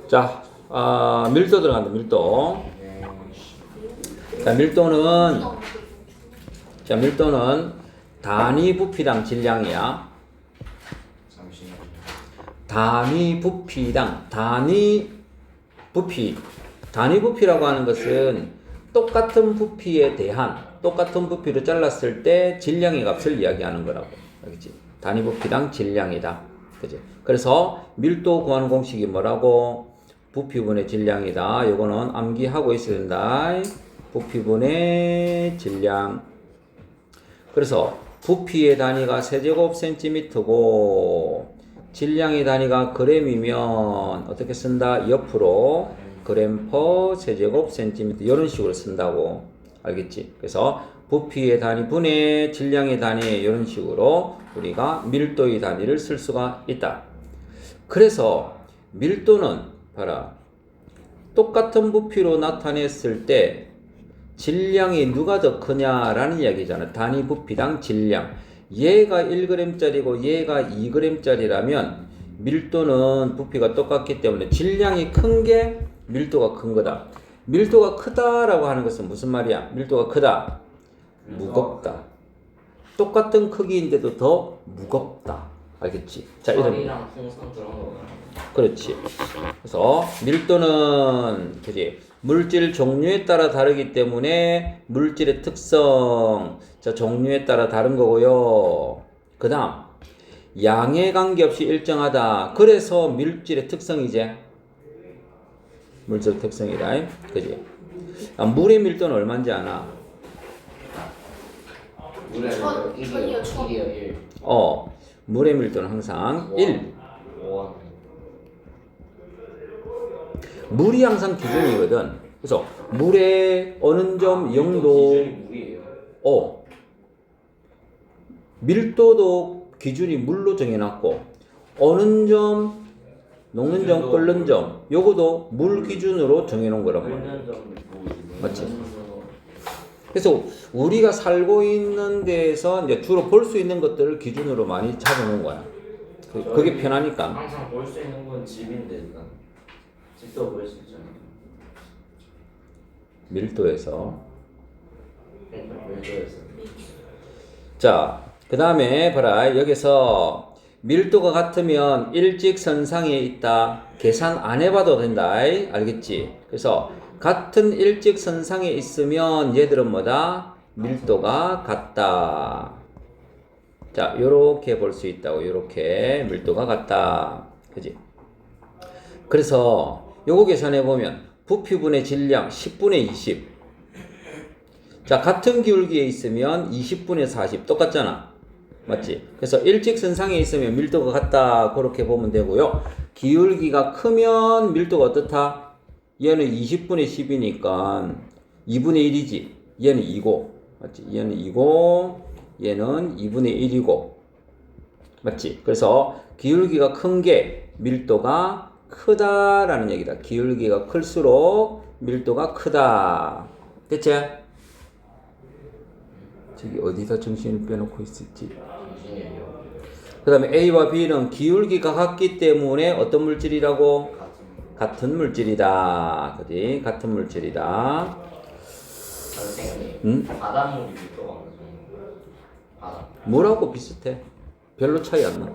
자, 밀도 들어간다. 밀도. 자, 밀도는 단위 부피당 질량이야. 단위 부피라고 하는 것은 똑같은 부피를 잘랐을 때 질량의 값을 이야기하는 거라고. 알겠지? 단위 부피당 질량이다. 그지? 그래서 밀도 구하는 공식이 뭐라고? 부피분의 질량이다. 요거는 암기하고 있어야 된다. 부피분의 질량. 그래서 부피의 단위가 세제곱센티미터고 질량의 단위가 그램이면 어떻게 쓴다? 옆으로 그램 퍼 세제곱센티미터 이런 식으로 쓴다고. 알겠지? 그래서 부피의 단위 분의 질량의 단위 이런 식으로 우리가 밀도의 단위를 쓸 수가 있다. 그래서 밀도는 봐라. 똑같은 부피로 나타냈을 때 질량이 누가 더 크냐라는 이야기잖아. 단위 부피당 질량. 얘가 1g짜리고 얘가 2g짜리라면 밀도는 부피가 똑같기 때문에 질량이 큰 게 밀도가 큰 거다. 밀도가 크다라고 하는 것은 무슨 말이야? 밀도가 크다. 무겁다. 똑같은 크기인데도 더 무겁다. 알겠지? 자, 철이랑 풍선 그런 거. 그렇지. 그래서 밀도는 그지? 물질 종류에 따라 다르기 때문에 물질의 특성, 자, 종류에 따라 다른 거고요. 그 다음 양에 관계없이 일정하다. 그래서 물질의 특성이지. 물질 특성이다. 그지? 물의 밀도는 얼마인지 아나? 물에 천이요, 천. 1이요. 물의 밀도는 항상 1. 물이 항상 기준이거든. 그래서 물의 어느 점 영도, 물이에요. 밀도도 기준이 물로 정해놨고 어느 점, 녹는 점, 끓는 점, 요거도 물 기준으로 정해놓은 거란 말이야. 맞지? 그래서 우리가 살고 있는 데에서 이제 주로 볼 수 있는 것들을 기준으로 많이 잡아놓은 거야. 그게 편하니까. 항상 볼 수 있는 건 집인데 일단 집도 볼 수 있잖아. 밀도에서. 밀도에서. 자, 그 다음에 봐라. 여기서 밀도가 같으면 일직선상에 있다. 계산 안 해봐도 된다. 알겠지? 그래서 같은 일직선상에 있으면 얘들은 뭐다? 밀도가 같다. 자, 요렇게 볼 수 있다고. 요렇게 밀도가 같다. 그지? 그래서 요거 계산해보면 부피분의 질량 10분의 20. 자, 같은 기울기에 있으면 20분의 40 똑같잖아. 맞지? 그래서 일직선상에 있으면 밀도가 같다. 그렇게 보면 되고요. 기울기가 크면 밀도가 어떻다? 얘는 20분의 10이니까 2분의 1이지. 얘는 2고. 맞지? 얘는 2고 얘는 2분의 1이고. 맞지? 그래서 기울기가 큰 게 밀도가 크다라는 얘기다. 기울기가 클수록 밀도가 크다. 됐지? 저기 어디다 정신을 빼놓고 있었지? 그 다음에 A와 B는 기울기가 같기 때문에 어떤 물질이라고? 같은 물질이다. 그지? 같은 물질이다. 선생님, 바닷물이 밀도가 어느 정도? 바닷물. 물하고 비슷해. 별로 차이 안 나.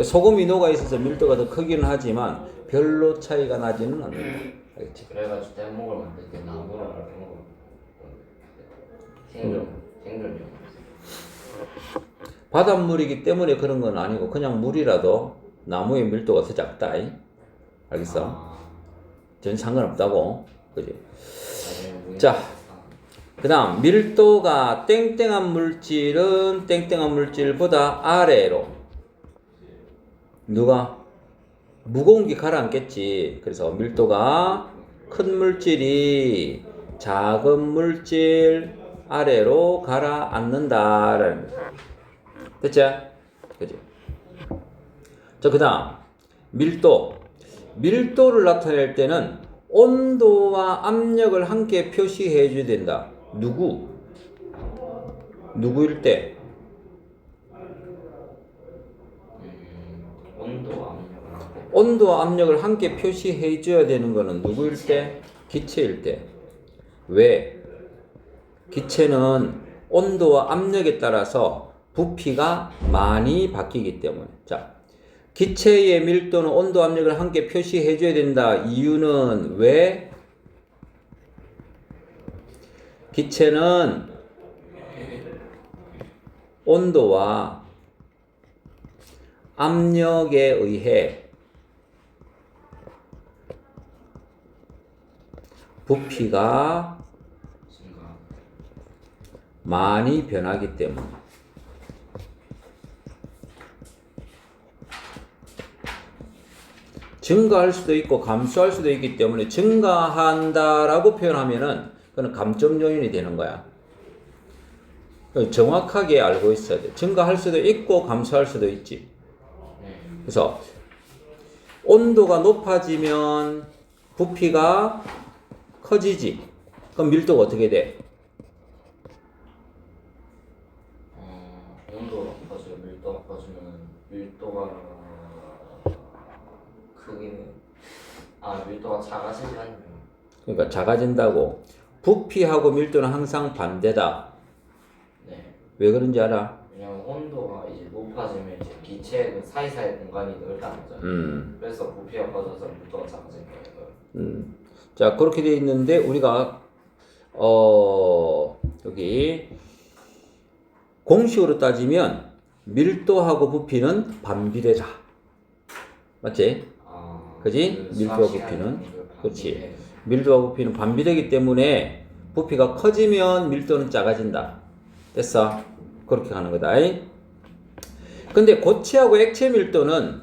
소금이 녹아 있어서 밀도가 더 크기는 하지만 별로 차이가 나지는 않는다. 알겠지? 그래가지고 뗏목을 만들 때 나무로 이렇게 먹어. 생존용. 바닷물이기 때문에 그런 건 아니고 그냥 물이라도 나무의 밀도가 더 작다. 알겠어? 전 상관없다고. 그지? 자, 그 다음 밀도가 땡땡한 물질은 땡땡한 물질보다 아래로 누가? 무거운 게 가라앉겠지. 그래서 밀도가 큰 물질이 작은 물질 아래로 가라앉는다라는 거야. 됐지? 그지? 자, 그 다음 밀도를 나타낼 때는 온도와 압력을 함께 표시해 줘야 된다. 누구일 때? 온도 압력. 온도와 압력을 함께 표시해 줘야 되는 거는 누구일 때? 기체일 때. 왜? 기체는 온도와 압력에 따라서 부피가 많이 바뀌기 때문에. 자, 기체의 밀도는 온도, 압력을 함께 표시해 줘야 된다. 이유는 왜? 기체는 온도와 압력에 의해 부피가 증가. 많이 변하기 때문에. 증가할 수도 있고 감소할 수도 있기 때문에 증가한다라고 표현하면은 그건 감점 요인이 되는 거야. 정확하게 알고 있어야 돼. 증가할 수도 있고 감소할 수도 있지. 네. 그래서 온도가 높아지면 부피가 커지지. 그럼 밀도가 어떻게 돼? 온도가 높아지고 밀도가 높아지면 밀도가 밀도가 작아지지 않나요? 그러니까 작아진다고. 부피하고 밀도는 항상 반대다. 네. 왜 그런지 알아? 왜냐면 온도가 이제 높아지면 이제 기체의 그 사이사이 공간이 넓다는 거잖아요. 그래서 부피가 커져서 밀도가 작아지는 거예요. 자, 그렇게 돼 있는데 우리가 여기 공식으로 따지면 밀도하고 부피는 반비례다. 맞지? 그지? 밀도와 부피는. 그렇지. 밀도와 부피는 반비례이기 때문에 부피가 커지면 밀도는 작아진다. 됐어? 그렇게 가는 거다. 근데 고체하고 액체 밀도는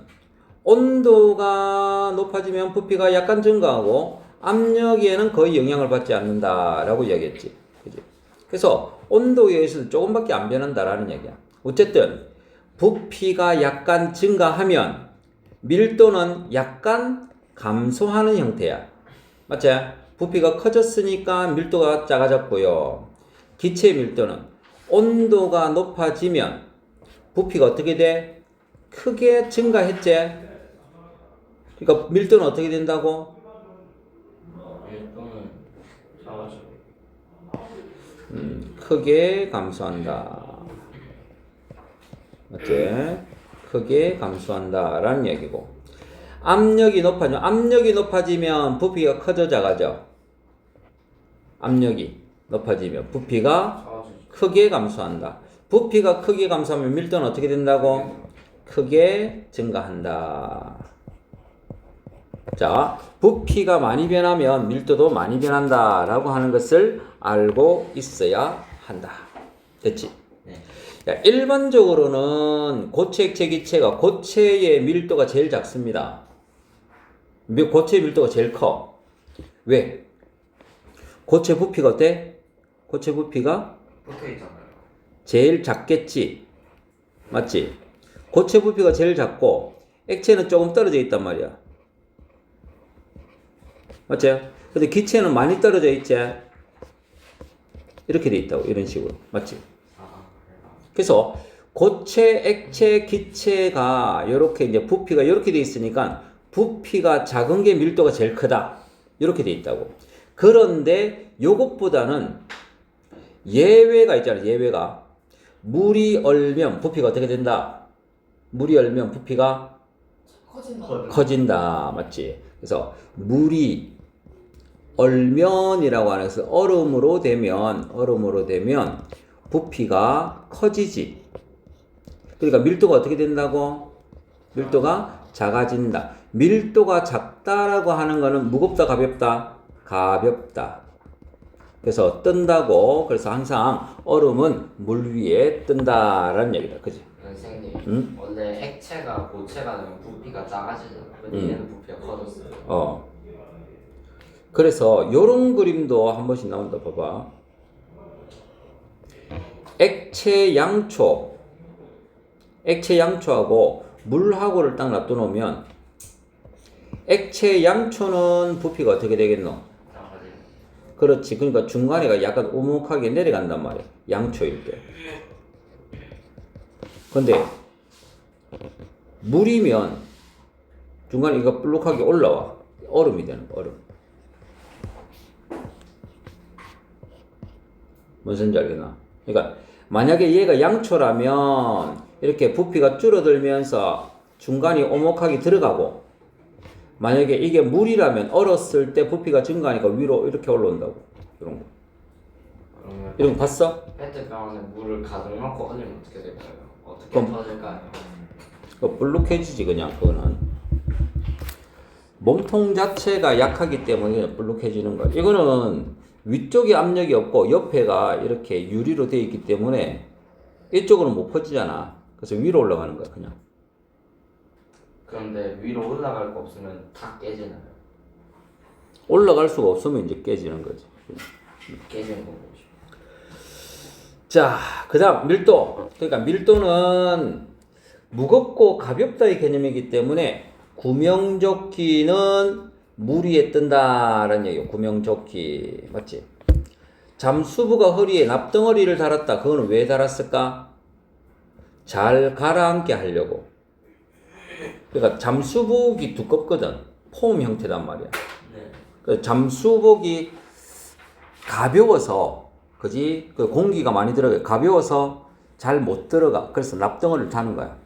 온도가 높아지면 부피가 약간 증가하고 압력에는 거의 영향을 받지 않는다라고 이야기했지. 그지? 그래서 온도에 의해서 조금밖에 안 변한다라는 얘기야. 어쨌든 부피가 약간 증가하면 밀도는 약간 감소하는 형태야. 맞지? 부피가 커졌으니까 밀도가 작아졌고요. 기체 밀도는 온도가 높아지면 부피가 어떻게 돼? 크게 증가했지? 그러니까 밀도는 어떻게 된다고? 밀도는 작아지고. 크게 감소한다. 맞지? 크게 감소한다라는 얘기고. 압력이 높아지면 부피가 커져 작아져. 압력이 높아지면 부피가 작아지죠. 크게 감소한다. 부피가 크게 감소하면 밀도는 어떻게 된다고? 크게 증가한다. 자, 부피가 많이 변하면 밀도도 많이 변한다라고 하는 것을 알고 있어야 한다. 됐지? 네. 야, 일반적으로는 고체, 액체, 기체가 고체의 밀도가 제일 작습니다. 고체의 밀도가 제일 커. 왜? 고체 부피가 어때? 고체 부피가 붙어 있잖아요. 제일 작겠지. 맞지? 고체 부피가 제일 작고 액체는 조금 떨어져 있단 말이야. 맞지? 근데 기체는 많이 떨어져 있지. 이렇게 돼 있다고. 이런 식으로. 맞지? 그래서 고체, 액체, 기체가 이렇게 이제 부피가 이렇게 돼 있으니까 부피가 작은 게 밀도가 제일 크다. 이렇게 돼 있다고. 그런데 요것보다는 예외가 있잖아. 예외가. 물이 얼면 부피가 어떻게 된다? 물이 얼면 부피가 커진다. 맞지? 그래서 물이 얼면이라고 하는 것은 얼음으로 되면 부피가 커지지. 그러니까 밀도가 어떻게 된다고? 밀도가 작아진다. 밀도가 작다라고 하는 거는 무겁다, 가볍다? 가볍다. 그래서 뜬다고. 그래서 항상 얼음은 물 위에 뜬다라는 얘기다. 그지? 선생님, 원래 액체가 고체가 되면 부피가 작아지잖아요. 근데 얘는 부피가 커졌어요. 그래서 요런 그림도 한 번씩 나온다. 봐봐. 액체 양초하고 물하고를 딱 놔둬놓으면 액체 양초는 부피가 어떻게 되겠노? 작아지죠. 그렇지. 그러니까 중간에가 약간 오목하게 내려간단 말이야. 양초일 때. 근데 물이면 중간에 이거 볼록하게 올라와. 얼음이 되는 거, 얼음. 무슨 소리인지 알겠나? 그러니까 만약에 얘가 양초라면 이렇게 부피가 줄어들면서 중간이 오목하게 들어가고, 만약에 이게 물이라면 얼었을 때 부피가 증가하니까 위로 이렇게 올라온다고. 이런 거. 그러면 이런 거 봤어? 페트병 안에 물을 가득 넣고 얼리면 어떻게 될까요? 어떻게 그럼- 터질까요? 그거 볼록해지지 그냥 그거는. 몸통 자체가 약하기 때문에 그냥 볼록해지는 거야. 이거는 위쪽에 압력이 없고 옆에가 이렇게 유리로 되어 있기 때문에 이쪽으로는 못 퍼지잖아. 그래서 위로 올라가는 거야 그냥. 그런데 위로 올라갈 거 없으면 다 깨지나요? 올라갈 수가 없으면 이제 깨지는 거지. 깨지는 거 보고 싶어요. 자, 그 다음 밀도. 그러니까 밀도는 무겁고 가볍다의 개념이기 때문에 구명조끼는 물 위에 뜬다라는 얘기예요. 구명조끼. 맞지? 잠수부가 허리에 납덩어리를 달았다. 그거는 왜 달았을까? 잘 가라앉게 하려고. 그러니까 잠수복이 두껍거든. 폼 형태란 말이야. 네. 그 잠수복이 가벼워서, 그지? 그 공기가 많이 들어가, 가벼워서 잘 못 들어가. 그래서 납덩어리를 다는 거야.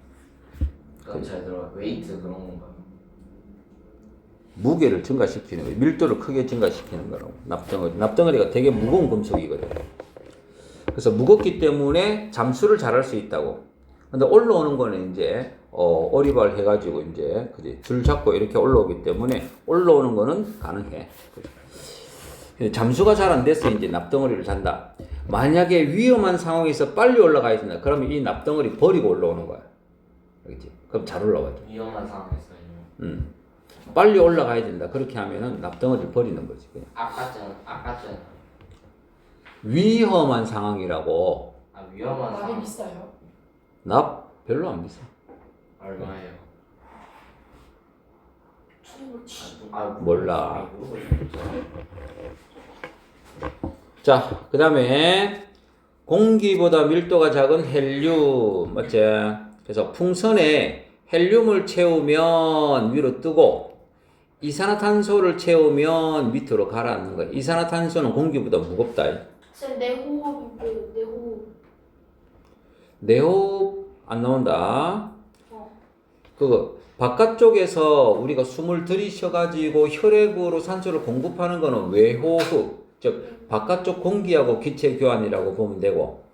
그럼 잘 들어가. 웨이트 그런 건가요? 무게를 증가시키는 거예요. 밀도를 크게 증가시키는 거라고. 납덩어리. 납덩어리가 되게 무거운 금속이거든. 그래서 무겁기 때문에 잠수를 잘할 수 있다고. 근데 올라오는 거는 이제 오리발 해가지고 이제 그지 줄 잡고 이렇게 올라오기 때문에 올라오는 거는 가능해. 그지? 잠수가 잘 안 돼서 이제 납덩어리를 잔다. 만약에 위험한 상황에서 빨리 올라가야 된다. 그러면 이 납덩어리 버리고 올라오는 거야. 알겠지? 그럼 잘 올라가죠. 위험한 상황에서요. 빨리 올라가야 된다. 그렇게 하면은 납덩어리를 버리는 거지. 그냥. 아까잖아. 위험한 상황이라고. 아 위험한 말이 상황. 비싸요? 납 별로 안 비싸. 얼마예요? 천불치. 몰라. 자, 그 다음에 공기보다 밀도가 작은 헬륨, 맞지? 그래서 풍선에 헬륨을 채우면 위로 뜨고 이산화탄소를 채우면 밑으로 가라앉는 거야. 이산화탄소는 공기보다 무겁다. 쌤, 내 호흡인데, 내 호흡. 내호흡 안 나온다. 어. 그거 바깥쪽에서 우리가 숨을 들이쉬어가지고 혈액으로 산소를 공급하는 거는 외호흡, 즉 바깥쪽 공기하고 기체 교환이라고 보면 되고,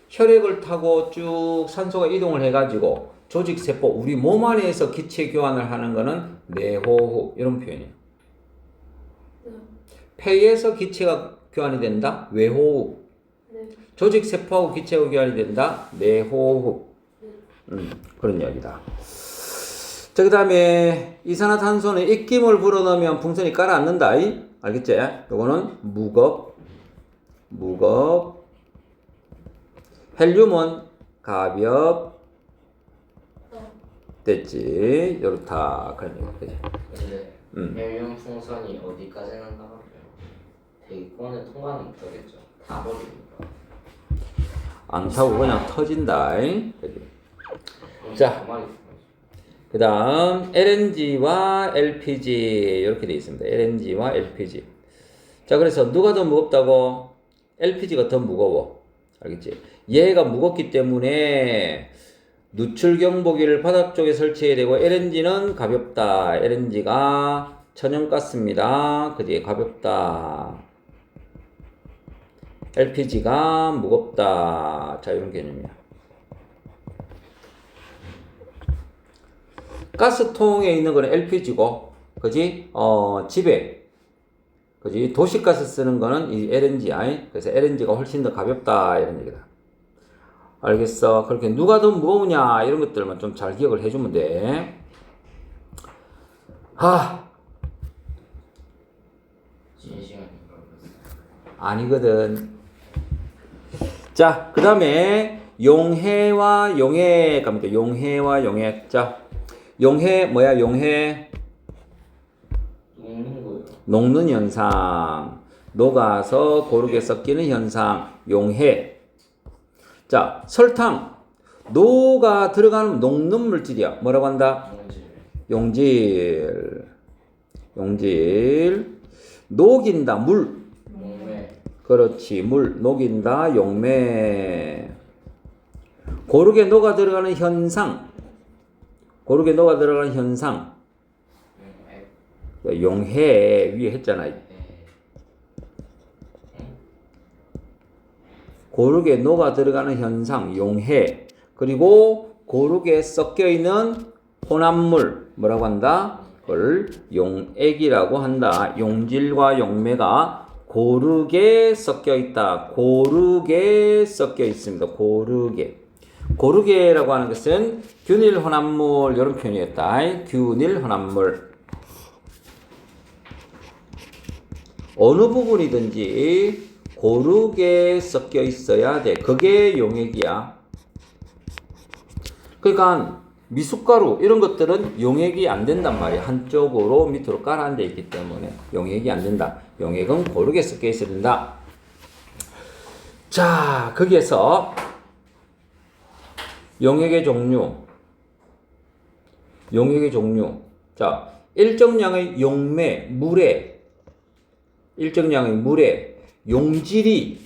혈액을 타고 쭉 산소가 이동을 해가지고 조직 세포 우리 몸 안에서 기체 교환을 하는 거는 내호흡 이런 표현이에요. 네. 폐에서 기체가 교환이 된다. 외호흡. 네. 조직 세포하고 기체가 교환이 된다. 내호흡. 그런 이야기다. 자, 그 다음에 이산화탄소는 입김을 불어넣으면 풍선이 가라앉는다. 알겠지? 요거는 무겁. 헬륨은 가볍. 됐지? 요렇다. 그런 얘기. 그지? 근데 헬륨 풍선이 어디까지는 나가요? 대기권에 통과는 못하겠죠. 다 버리니까. 안 타고 그냥 터진다. 그지? 자. 가만히 그 다음 LNG와 LPG 이렇게 되어 있습니다. LNG와 LPG. 자, 그래서 누가 더 무겁다고? LPG가 더 무거워. 알겠지? 얘가 무겁기 때문에 누출 경보기를 바닥 쪽에 설치해야 되고, LNG는 가볍다. LNG가 천연가스입니다. 그지? 가볍다. LPG가 무겁다. 자, 이런 개념이야. 가스통에 있는 거는 LPG고, 그지? 집에, 그지? 도시가스 쓰는 거는 이 LNG야. 그래서 LNG가 훨씬 더 가볍다. 이런 얘기다. 알겠어. 그렇게 누가 더 무거우냐, 이런 것들만 좀 잘 기억을 해주면 돼. 쉬는 시간인가 아니거든. 자, 그 다음에 용해와 용액 갑니다. 용해와 용액. 자, 용해 뭐야? 용해 녹는 거예요. 녹는 현상, 녹아서 고르게 섞이는 현상, 용해. 자, 설탕 녹아 들어가는 녹는 물질이야. 뭐라고 한다? 용질. 녹인다, 물. 용매. 그렇지, 물. 녹인다, 용매. 고르게 녹아 들어가는 현상. 고르게 녹아 들어가는 현상. 용해 위에 했잖아. 고르게 녹아 들어가는 현상, 용해. 그리고 고르게 섞여 있는 혼합물, 뭐라고 한다? 그걸 용액이라고 한다. 용질과 용매가 고르게 섞여 있다. 고르게 섞여 있습니다. 고르게. 고르게라고 하는 것은 균일 혼합물, 이런 표현이었다. 균일 혼합물. 어느 부분이든지 고르게 섞여 있어야 돼. 그게 용액이야. 그러니까 미숫가루 이런 것들은 용액이 안 된단 말이야. 한쪽으로 밑으로 깔아앉아 있기 때문에 용액이 안 된다. 용액은 고르게 섞여 있어야 된다. 자, 거기에서 용액의 종류. 자, 일정량의 용매, 일정량의 물에 용질이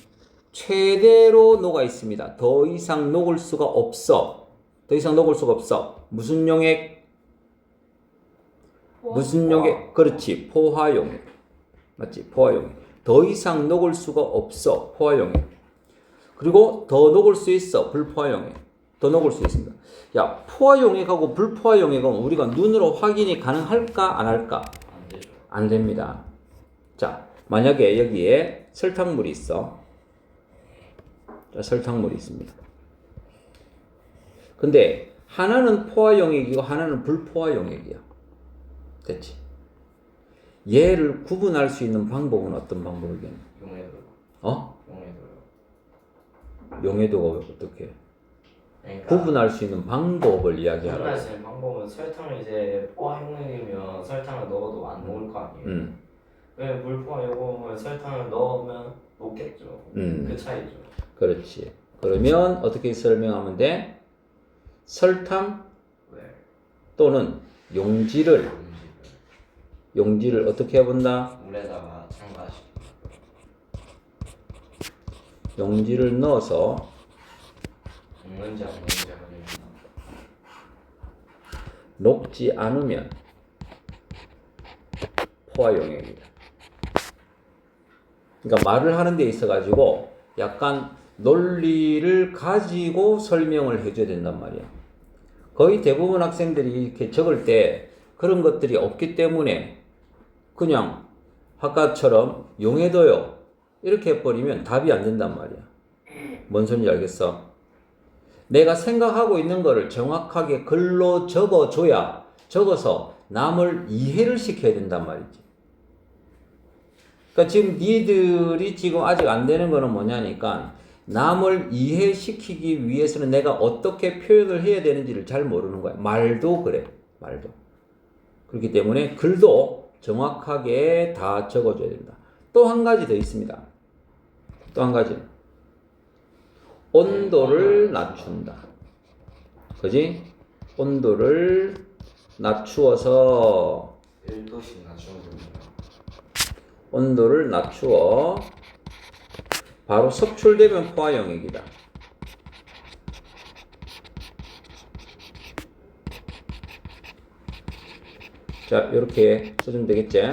최대로 녹아 있습니다. 더 이상 녹을 수가 없어. 무슨 용액? 그렇지. 포화용액. 맞지? 포화용액. 더 이상 녹을 수가 없어. 포화용액. 그리고 더 녹을 수 있어. 불포화용액. 더 녹을 수 있습니다. 야, 포화용액하고 불포화용액은 우리가 눈으로 확인이 가능할까? 안 할까? 안 되죠. 안 됩니다. 자, 만약에 여기에 설탕물이 있어. 자, 설탕물이 있습니다. 근데 하나는 포화용액이고 하나는 불포화용액이야. 됐지? 얘를 구분할 수 있는 방법은 어떤 방법이겠냐? 용해도. 어? 용해도요. 용해도가 어떻게? 그러니까 구분할 수 있는 방법을 이야기하라. 구분할 수 있는 방법은 설탕을 이제 포화용액이면 설탕을 넣어도 안 녹을 거 아니에요. 왜 물포화용액은 설탕을 넣으면 녹겠죠. 그 차이죠. 그렇지. 그러면 어떻게 설명하면 돼? 설탕 왜? 또는 용질을 어떻게 해본다? 물에다가 첨가시키고 용질을 넣어서 녹는지 안 녹는지 확인한다. 녹지 않으면 포화용액이다. 그러니까 말을 하는 데 있어가지고 약간 논리를 가지고 설명을 해줘야 된단 말이야. 거의 대부분 학생들이 이렇게 적을 때 그런 것들이 없기 때문에 그냥 아까처럼 용해도요 이렇게 해버리면 답이 안 된단 말이야. 뭔 소리인지 알겠어? 내가 생각하고 있는 거를 정확하게 글로 적어서 남을 이해를 시켜야 된단 말이지. 그러니까 지금 니들이 지금 아직 안 되는 거는 뭐냐니까 남을 이해시키기 위해서는 내가 어떻게 표현을 해야 되는지를 잘 모르는 거야. 말도 그래. 말도. 그렇기 때문에 글도 정확하게 다 적어줘야 된다. 또 한 가지 더 있습니다. 또 한 가지. 온도를 낮춘다. 그지? 온도를 낮추어서 1도씩 낮추면 됩니다. 온도를 낮추어 바로 석출되면 포화용액이다. 자, 이렇게 써주면 되겠지?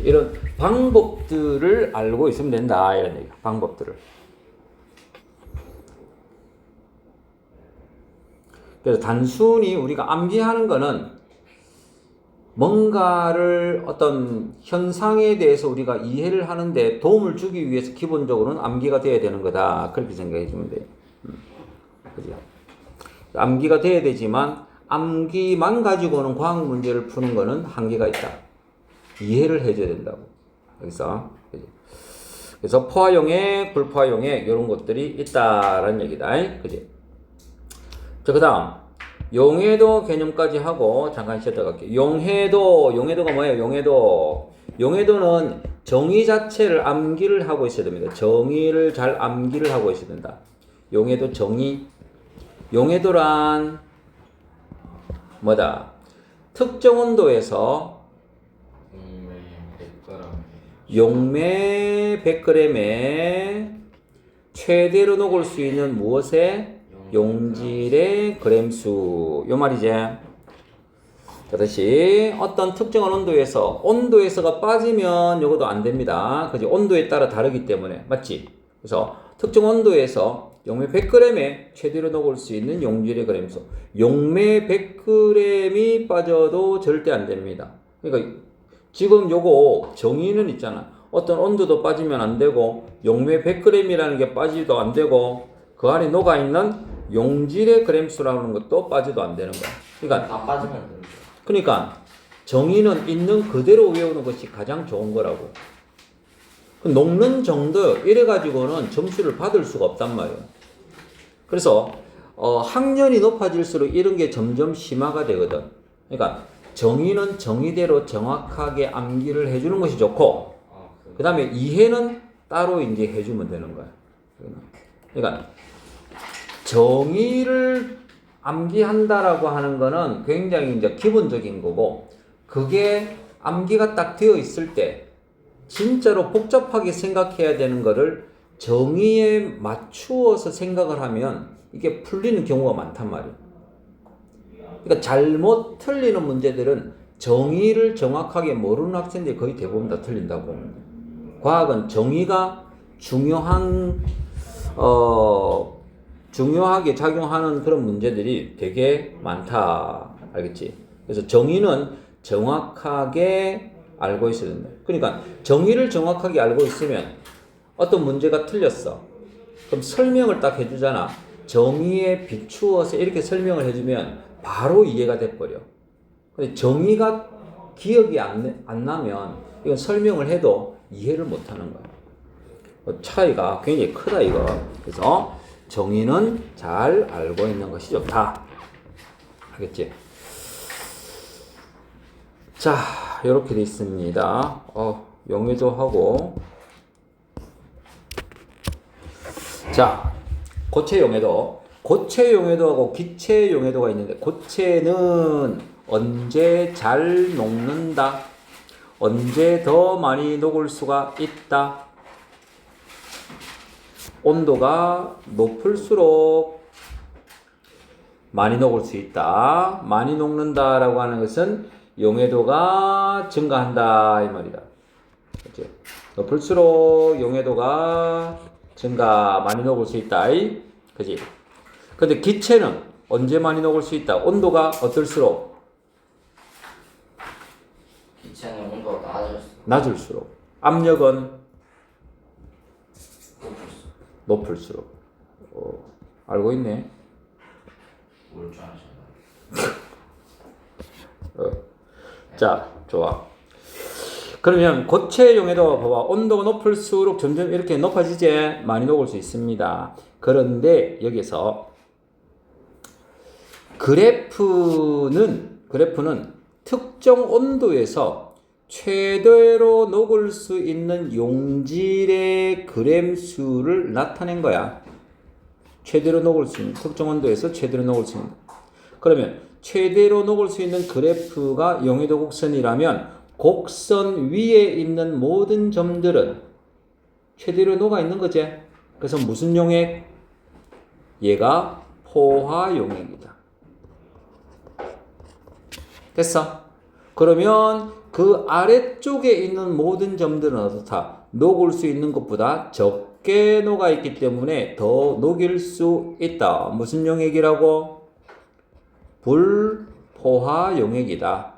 이런 방법들을 알고 있으면 된다. 이런 얘기야. 방법들을. 그래서 단순히 우리가 암기하는 거는 뭔가를 어떤 현상에 대해서 우리가 이해를 하는데 도움을 주기 위해서 기본적으로는 암기가 돼야 되는 거다. 그렇게 생각해 주면 돼요. 그죠? 암기가 돼야 되지만 암기만 가지고는 과학 문제를 푸는 거는 한계가 있다. 이해를 해줘야 된다고. 여기서. 그래서 포화용액, 불포화용액 이런 것들이 있다라는 얘기다. 그지? 자, 그 다음 용해도 개념까지 하고 잠깐 쉬었다 갈게요. 용해도가 뭐예요? 용해도는 정의 자체를 암기를 하고 있어야 됩니다. 정의를 잘 암기를 하고 있어야 된다. 용해도 정의. 용해도란 뭐다? 특정 온도에서 용매 100g에 최대로 녹을 수 있는 무엇의 용질의 그램수. 요 말이지. 그렇지. 어떤 특정한 온도에서가 빠지면 요것도 안 됩니다. 그지? 온도에 따라 다르기 때문에. 맞지? 그래서 특정 온도에서 용매 100g에 최대로 녹을 수 있는 용질의 그램수. 용매 100g이 빠져도 절대 안 됩니다. 그러니까 지금 요거 정의는 있잖아. 어떤 온도도 빠지면 안 되고 용매 100g이라는 게 빠지도 안 되고 그 안에 녹아있는 용질의 그램수라는 것도 빠지도 안 되는 거야. 그러니까 다 빠지면 안 됩니다. 그러니까 정의는 있는 그대로 외우는 것이 가장 좋은 거라고. 녹는 정도 이래가지고는 점수를 받을 수가 없단 말이에요. 그래서 학년이 높아질수록 이런 게 점점 심화가 되거든. 그러니까 정의는 정의대로 정확하게 암기를 해주는 것이 좋고, 그 다음에 이해는 따로 이제 해주면 되는 거야. 그러니까 정의를 암기한다라고 하는 거는 굉장히 이제 기본적인 거고, 그게 암기가 딱 되어 있을 때 진짜로 복잡하게 생각해야 되는 거를 정의에 맞추어서 생각을 하면 이게 풀리는 경우가 많단 말이에요. 그러니까 잘못 틀리는 문제들은 정의를 정확하게 모르는 학생들이 거의 대부분 다 틀린다고 봅니다. 과학은 정의가 중요하게 작용하는 그런 문제들이 되게 많다. 알겠지? 그래서 정의는 정확하게 알고 있어야 된다. 그러니까 정의를 정확하게 알고 있으면 어떤 문제가 틀렸어. 그럼 설명을 딱 해주잖아. 정의에 비추어서 이렇게 설명을 해주면 바로 이해가 돼버려. 근데 정의가 기억이 안 나면 이건 설명을 해도 이해를 못하는 거야. 차이가 굉장히 크다 이거. 그래서 정의는 잘 알고 있는 것이 좋다. 알겠지? 자, 이렇게 돼 있습니다. 용해도 하고. 자, 고체 용해도. 고체 용해도하고 기체 용해도가 있는데, 고체는 언제 잘 녹는다? 언제 더 많이 녹을 수가 있다? 온도가 높을수록 많이 녹을 수 있다. 많이 녹는다라고 하는 것은 용해도가 증가한다 이 말이다. 그렇지? 높을수록 용해도가 많이 녹을 수 있다. 그지? 근데 기체는 언제 많이 녹을 수 있다? 온도가 어떨수록? 기체는 온도가 낮을수록. 압력은 높을수록. 알고 있네. 뭘 줄 아시나요? 자, 좋아. 그러면 고체 용해도 봐봐. 온도가 높을수록 점점 이렇게 높아지지 많이 녹을 수 있습니다. 그런데 여기서 그래프는 특정 온도에서 최대로 녹을 수 있는 용질의 그램 수를 나타낸 거야. 최대로 녹을 수 있는 특정 온도에서 최대로 녹을 수 있는. 그러면 최대로 녹을 수 있는 그래프가 용해도 곡선이라면 곡선 위에 있는 모든 점들은 최대로 녹아 있는 거지. 그래서 무슨 용액? 얘가 포화 용액이다. 됐어? 그러면 그 아래쪽에 있는 모든 점들은 어떻다? 녹을 수 있는 것보다 적게 녹아 있기 때문에 더 녹일 수 있다. 무슨 용액이라고? 불포화 용액이다.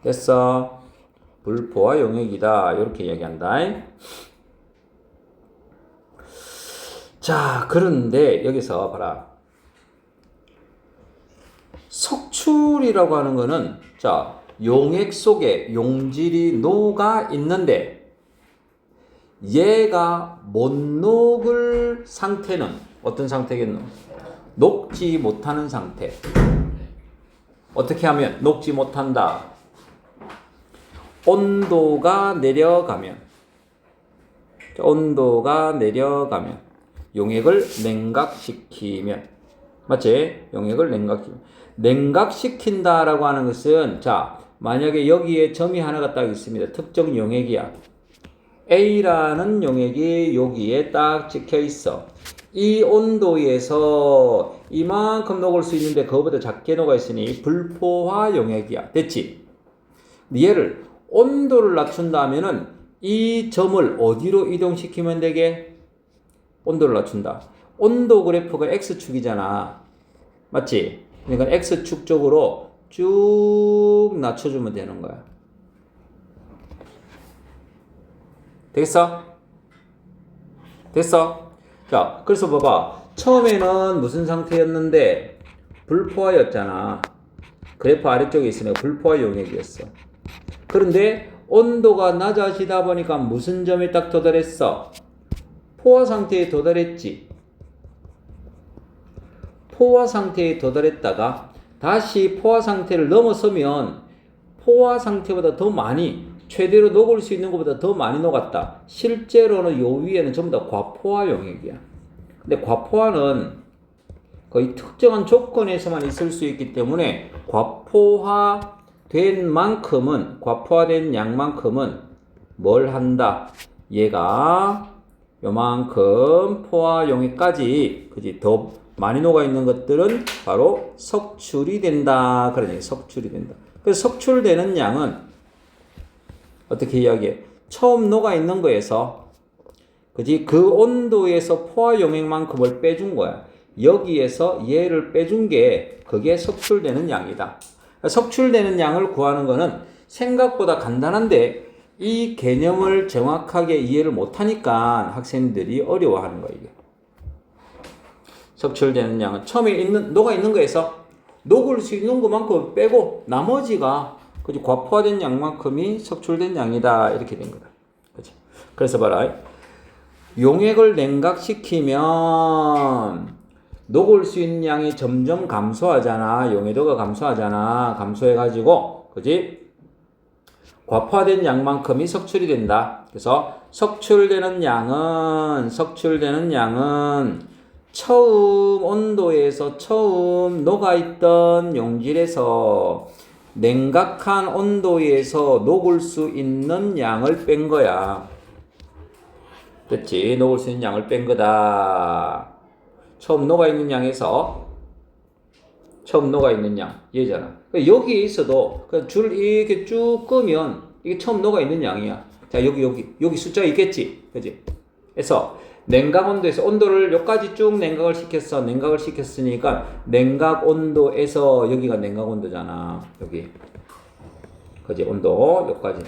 됐어? 불포화 용액이다. 이렇게 이야기한다. 자, 그런데 여기서 봐라. 석출이라고 하는 거는, 자, 용액 속에 용질이 녹아 있는데 얘가 못 녹을 상태는 어떤 상태겠노? 녹지 못하는 상태. 어떻게 하면 녹지 못한다? 온도가 내려가면 용액을 냉각시키면, 맞지? 용액을 냉각시키면 냉각시킨다라고 하는 것은 자, 만약에 여기에 점이 하나가 딱 있습니다. 특정 용액이야. A라는 용액이 여기에 딱 찍혀 있어. 이 온도에서 이만큼 녹을 수 있는데 그거보다 작게 녹아 있으니 불포화 용액이야. 됐지? 얘를 온도를 낮춘다면은 이 점을 어디로 이동시키면 되게? 온도를 낮춘다. 온도 그래프가 X축이잖아. 맞지? 그러니까 X축 쪽으로 쭉 낮춰주면 되는 거야. 되겠어? 됐어? 자, 그래서 봐봐. 처음에는 무슨 상태였는데 불포화였잖아. 그래프 아래쪽에 있으면 불포화 용액이었어. 그런데 온도가 낮아지다 보니까 무슨 점에 딱 도달했어? 포화 상태에 도달했지. 포화 상태에 도달했다가 다시 포화 상태를 넘어서면 포화 상태보다 더 많이 최대로 녹을 수 있는 것보다 더 많이 녹았다. 실제로는 요 위에는 전부 다 과포화 용액이야. 근데 과포화는 거의 특정한 조건에서만 있을 수 있기 때문에 과포화된 만큼은 과포화된 양만큼은 뭘 한다? 얘가 요만큼 포화 용액까지 그지 더 많이 녹아 있는 것들은 바로 석출이 된다. 그러니 석출이 된다. 그래서 석출되는 양은 어떻게 이야기해? 처음 녹아 있는 거에서 그지 그 온도에서 포화 용액만큼을 빼준 거야. 여기에서 얘를 빼준 게 그게 석출되는 양이다. 석출되는 양을 구하는 거는 생각보다 간단한데 이 개념을 정확하게 이해를 못하니까 학생들이 어려워하는 거야 이게. 석출되는 양은 처음에 녹아 있는 거에서 녹을 수 있는 것만큼 빼고 나머지가 그지 과포화된 양만큼이 석출된 양이다 이렇게 된 거다. 그치? 그래서 봐라. 용액을 냉각시키면 녹을 수 있는 양이 점점 감소하잖아. 용해도가 감소하잖아. 감소해가지고 그지? 과포화된 양만큼이 석출이 된다. 그래서 석출되는 양은 처음 온도에서 처음 녹아있던 용질에서 냉각한 온도에서 녹을 수 있는 양을 뺀 거야. 됐지? 녹을 수 있는 양을 뺀 거다. 처음 녹아있는 양에서 처음 녹아있는 양 얘잖아. 여기에 있어도 줄 이렇게 쭉 끄면 이게 처음 녹아있는 양이야. 자 여기 숫자 있겠지? 그지? 그래서 냉각 온도에서 온도를 여기까지 쭉 냉각을 시켰어. 냉각을 시켰으니까 냉각 온도에서 여기가 냉각 온도잖아. 여기. 그지? 온도 여기까지.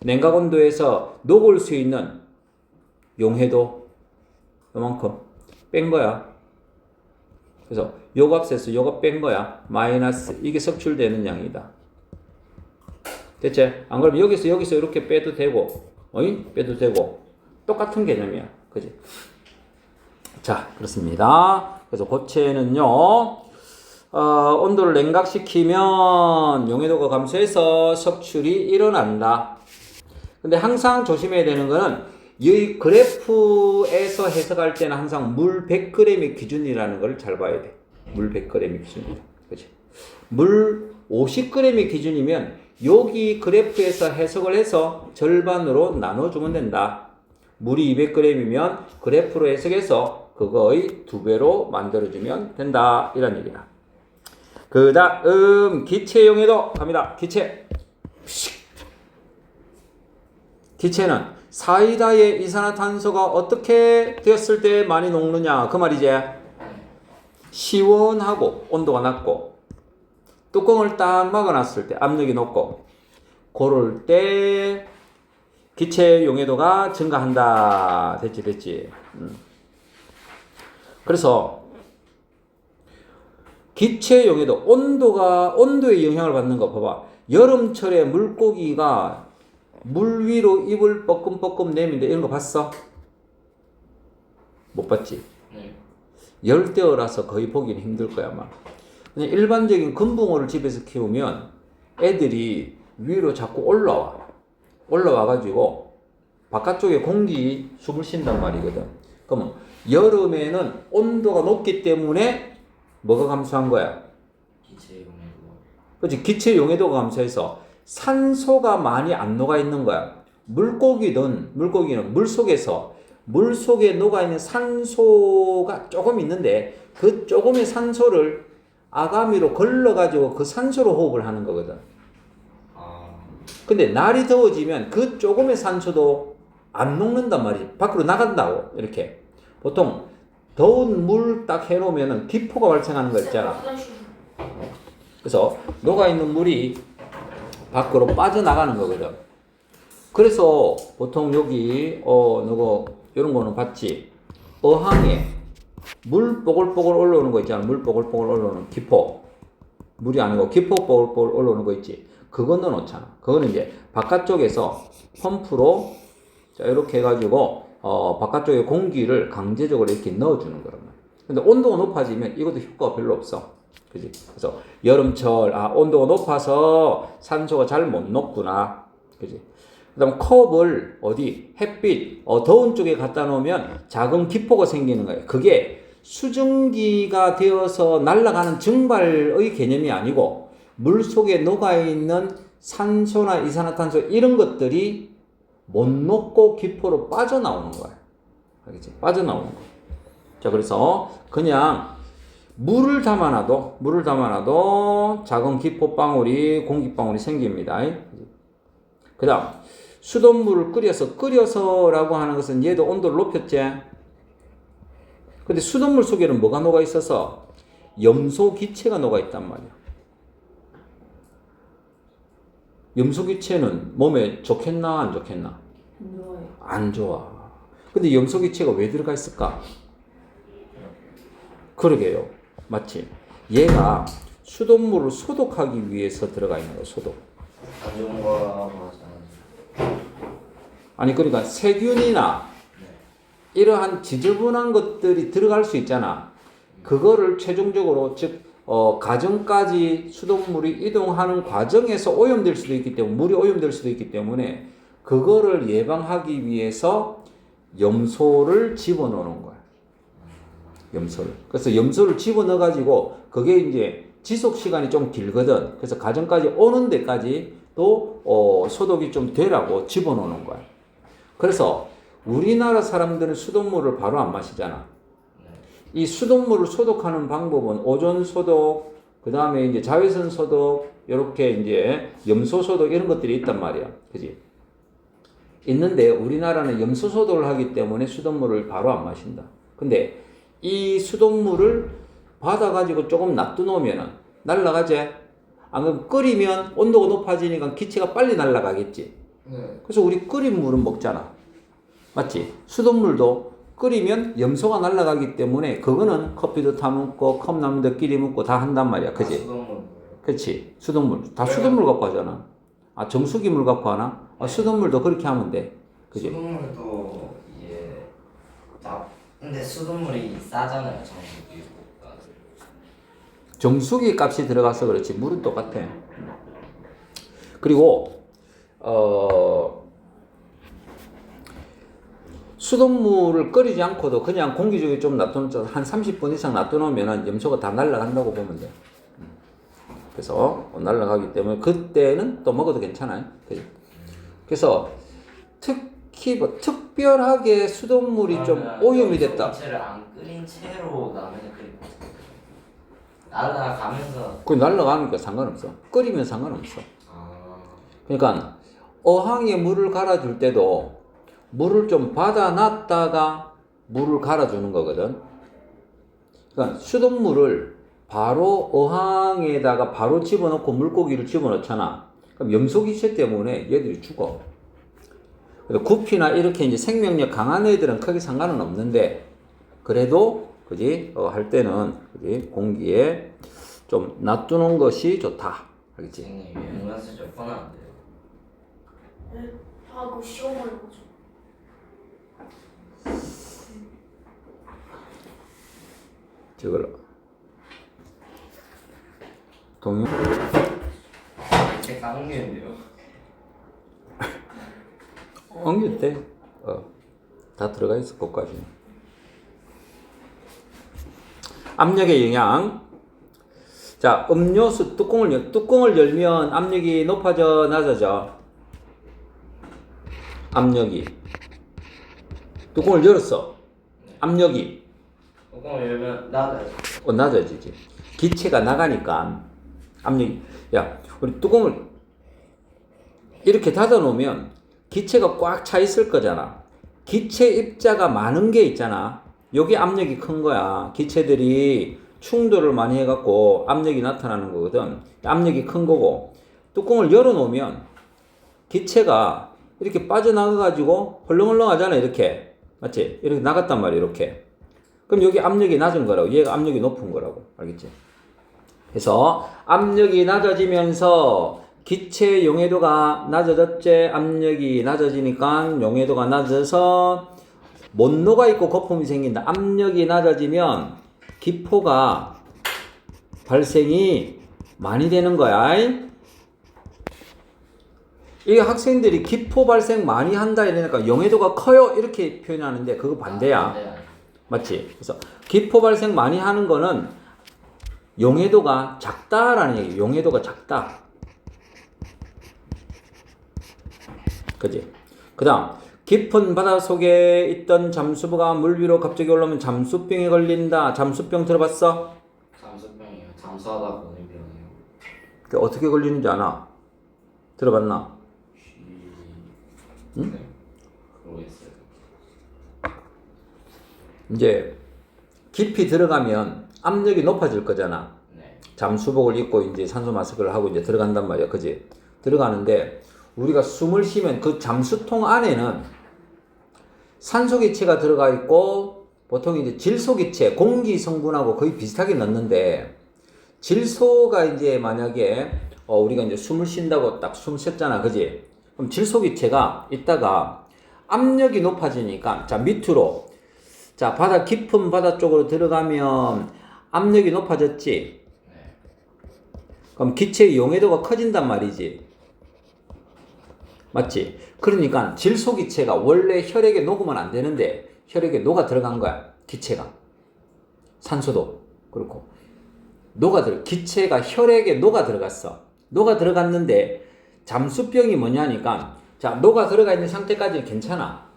냉각 온도에서 녹을 수 있는 용해도 요만큼 뺀 거야. 그래서 요 값에서 요거 뺀 거야. 마이너스 이게 석출되는 양이다. 됐지? 안 그러면 여기서 이렇게 빼도 되고 빼도 되고 똑같은 개념이야. 그지? 자, 그렇습니다. 그래서 고체는요, 온도를 냉각시키면 용해도가 감소해서 석출이 일어난다. 근데 항상 조심해야 되는 거는 이 그래프에서 해석할 때는 항상 물 100g의 기준이라는 걸 잘 봐야 돼. 물 100g의 기준이다. 그치? 물 50g의 기준이면 여기 그래프에서 해석을 해서 절반으로 나눠주면 된다. 물이 200g이면 그래프로 해석해서 그거의 2배로 만들어주면 된다. 이런 얘기다. 그 다음 기체용해도 갑니다. 기체는 사이다의 이산화탄소가 어떻게 되었을 때 많이 녹느냐 그 말이지. 시원하고 온도가 낮고 뚜껑을 딱 막아놨을 때 압력이 높고 그럴 때 기체 용해도가 증가한다. 됐지. 그래서 기체 용해도 온도에 영향을 받는 거 봐봐. 여름철에 물고기가 물 위로 입을 뻐끔뻐끔 내밀는데 이런 거 봤어? 못 봤지? 네. 열대어라서 거의 보기는 힘들 거야 아마. 그냥 일반적인 금붕어를 집에서 키우면 애들이 위로 자꾸 올라와가지고 바깥쪽에 공기 숨을 쉰단 말이거든. 그러면 여름에는 온도가 높기 때문에 뭐가 감소한 거야? 기체 용해도. 그렇지. 기체 용해도가 감소해서 산소가 많이 안 녹아 있는 거야. 물고기는 물 속에 녹아 있는 산소가 조금 있는데 그 조금의 산소를 아가미로 걸러가지고 그 산소로 호흡을 하는 거거든. 근데 날이 더워지면 그 조금의 산소도 안 녹는단 말이지. 밖으로 나간다고. 이렇게. 보통 더운 물 딱 해놓으면 기포가 발생하는 거 있잖아. 그래서 녹아있는 물이 밖으로 빠져나가는 거거든. 그래서 보통 여기 너거 이런 거는 봤지? 어항에 물 뽀글뽀글 올라오는 거 있잖아. 물 뽀글뽀글 올라오는 기포. 물이 아니고 기포 뽀글뽀글 올라오는 거 있지. 그건 넣어놓잖아. 그거는 이제 바깥쪽에서 펌프로 자 이렇게 해가지고 바깥쪽에 공기를 강제적으로 이렇게 넣어주는 거란 말이야. 근데 온도가 높아지면 이것도 효과가 별로 없어. 그지? 그래서 여름철 온도가 높아서 산소가 잘 못 녹구나. 그지? 그다음 컵을 어디 햇빛 더운 쪽에 갖다 놓으면 작은 기포가 생기는 거예요. 그게 수증기가 되어서 날아가는 증발의 개념이 아니고 물 속에 녹아 있는 산소나 이산화탄소 이런 것들이 못 녹고 기포로 빠져나오는 거야. 알겠지? 빠져나오는 거. 자, 그래서 그냥 물을 담아놔도 작은 기포 방울이 공기 방울이 생깁니다. 그 다음 수돗물을 끓여서라고 하는 것은 얘도 온도를 높였지. 근데 수돗물 속에는 뭐가 녹아 있어서 염소 기체가 녹아 있단 말이야. 염소 기체는 몸에 좋겠나 안 좋겠나? 안 좋아요. 안 좋아. 근데 염소 기체가 왜 들어가 있을까? 그러게요. 맞지? 얘가 수돗물을 소독하기 위해서 들어가 있는 거야. 소독. 안 좋은 거라고 하잖아요. 아니 그러니까 세균이나 이러한 지저분한 것들이 들어갈 수 있잖아. 그거를 최종적으로 즉 가정까지 수돗물이 이동하는 과정에서 오염될 수도 있기 때문에 물이 오염될 수도 있기 때문에 그거를 예방하기 위해서 염소를 집어넣는 거야. 염소를. 그래서 염소를 집어넣어 가지고 그게 이제 지속 시간이 좀 길거든. 그래서 가정까지 오는 데까지 또 소독이 좀 되라고 집어넣는 거야. 그래서 우리나라 사람들은 수돗물을 바로 안 마시잖아. 이 수돗물을 소독하는 방법은 오존 소독, 그 다음에 이제 자외선 소독, 이렇게 이제 염소 소독 이런 것들이 있단 말이야. 그지? 있는데 우리나라는 염소 소독을 하기 때문에 수돗물을 바로 안 마신다. 근데 이 수돗물을 받아가지고 조금 놔두놓으면 날아가지? 안 그러면 끓이면 온도가 높아지니까 기체가 빨리 날아가겠지. 그래서 우리 끓인 물은 먹잖아. 맞지? 수돗물도 끓이면 염소가 날아가기 때문에 그거는 커피도 타먹고 컵라면도 먹고 다 한단 말이야. 그지? 수돗물. 그치? 수돗물. 다 수돗물 갖고 하잖아. 정수기 물 갖고 하나? 수돗물도 그렇게 하면 돼. 그지? 수돗물도 이게 근데 수돗물이 싸잖아요. 정수기 값이 들어가서 그렇지. 물은 똑같아. 그리고 수돗물을 끓이지 않고도 그냥 공기중에 좀 놔두면 한 30분 이상 놔두놓으면 염소가 다 날아간다고 보면 돼. 그래서 날아가기 때문에 그때는 또 먹어도 괜찮아요. 그래서 특히 특별하게 수돗물이 좀 오염이 됐다. 기체를 안 끓인 채로 라면을 끓이고 날아가면서. 그 날아가니까 상관없어. 끓이면 상관없어. 그러니까 어항에 물을 갈아줄 때도 물을 좀 받아놨다가 물을 갈아주는 거거든. 그러니까 수돗물을 바로 어항에다가 바로 집어넣고 물고기를 집어넣잖아. 그럼 염소기체 때문에 얘들이 죽어. 구피나 이렇게 이제 생명력 강한 애들은 크게 상관은 없는데 그래도 그지 할 때는 그지 공기에 좀 놔두는 것이 좋다. 알겠지? 연관수 몇 번 안 돼요. 네? 그 시험하는 거죠. 저걸 동요 제 까먹겠는데요. 옮길 때 다 들어가 있어. 거기까지. 압력의 영향. 자, 음료수 뚜껑을 열면 압력이 높아져, 낮아져? 압력이. 뚜껑을 열었어. 압력이. 뚜껑을 열면 나가야지. 낮아지지. 기체가 나가니까 압력이. 야, 우리 뚜껑을 이렇게 닫아 놓으면 기체가 꽉 차 있을 거잖아. 기체 입자가 많은 게 있잖아. 여기 압력이 큰 거야. 기체들이 충돌을 많이 해갖고 압력이 나타나는 거거든. 압력이 큰 거고, 뚜껑을 열어놓으면 기체가 이렇게 빠져나가가지고 헐렁헐렁 하잖아. 이렇게. 맞지? 이렇게 나갔단 말이야. 이렇게. 그럼 여기 압력이 낮은 거라고. 얘가 압력이 높은 거라고. 알겠지? 그래서 압력이 낮아지면서 기체 용해도가 낮아졌지. 압력이 낮아지니까 용해도가 낮아서 못 녹아있고 거품이 생긴다. 압력이 낮아지면 기포가 발생이 많이 되는 거야. 이 학생들이 기포 발생 많이 한다 이러니까 용해도가 커요 이렇게 표현하는데 그거 반대야. 맞지? 그래서 기포 발생 많이 하는 거는 용해도가 작다라는 얘기. 용해도가 작다. 그지? 그 다음 깊은 바다 속에 있던 잠수부가 물 위로 갑자기 올라오면 잠수병에 걸린다. 잠수병 들어봤어? 잠수병이요. 잠수하다 보는 병이요. 그 어떻게 걸리는지 아나? 들어봤나? 응? 네. 모르겠어요. 이제 깊이 들어가면 압력이 높아질 거잖아. 네. 잠수복을 입고 이제 산소 마스크를 하고 이제 들어간단 말이야. 그지? 들어가는데 우리가 숨을 쉬면 그 잠수통 안에는 산소 기체가 들어가 있고 보통 이제 질소 기체, 공기 성분하고 거의 비슷하게 넣는데 질소가 이제 만약에 우리가 이제 숨을 쉰다고 딱 숨 쉬었잖아. 그지? 그럼 질소 기체가 있다가 압력이 높아지니까 자, 밑으로 자, 바다 깊은 바다 쪽으로 들어가면 압력이 높아졌지. 네. 그럼 기체의 용해도가 커진단 말이지. 맞지? 그러니까 질소 기체가 원래 혈액에 녹으면 안 되는데 혈액에 녹아 들어간 거야. 기체가. 산소도 그렇고. 기체가 혈액에 녹아 들어갔어. 녹아 들어갔는데 잠수병이 뭐냐니까 자, 녹아 들어가 있는 상태까지는 괜찮아.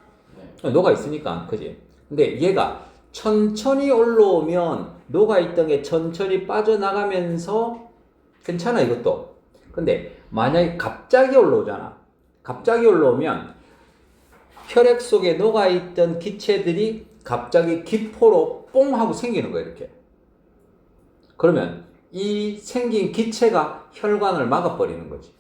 네. 녹아 있으니까. 그지? 근데 얘가 천천히 올라오면 녹아 있던 게 천천히 빠져나가면서 괜찮아 이것도. 근데 만약에 갑자기 올라오잖아. 갑자기 올라오면 혈액 속에 녹아있던 기체들이 갑자기 기포로 뽕 하고 생기는 거야 이렇게. 그러면 이 생긴 기체가 혈관을 막아버리는 거지.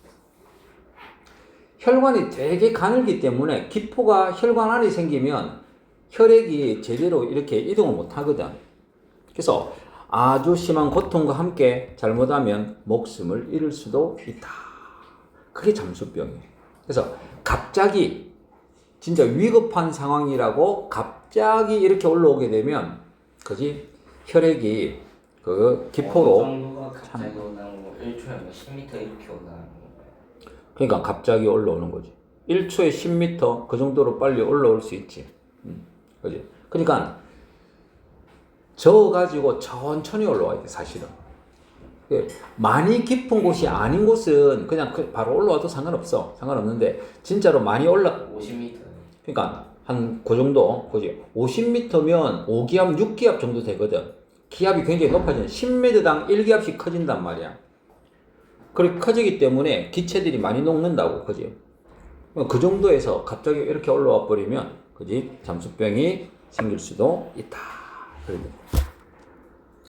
혈관이 되게 가늘기 때문에 기포가 혈관 안에 생기면 혈액이 제대로 이렇게 이동을 못 하거든. 그래서 아주 심한 고통과 함께 잘못하면 목숨을 잃을 수도 있다. 그게 잠수병이에요. 그래서 갑자기 진짜 위급한 상황이라고 갑자기 이렇게 올라오게 되면 그지 혈액이 그 기포로 정도가 갑자기 오는 거 1초에 10m 이렇게 오는 거. 그러니까 갑자기 올라오는 거지. 1초에 10m 그 정도로 빨리 올라올 수 있지. 그지? 그러니까 저어가지고 천천히 올라와야 돼 사실은. 많이 깊은 곳이 아닌 곳은 그냥 바로 올라와도 상관없는데 진짜로 많이 50m. 그러니까 한 그 정도, 그지? 50m면 5기압, 6기압 정도 되거든. 기압이 굉장히 높아지는 10m당 1기압씩 커진단 말이야. 그렇게 커지기 때문에 기체들이 많이 녹는다고, 그지? 그 정도에서 갑자기 이렇게 올라와 버리면, 그지? 잠수병이 생길 수도 있다. 그러면.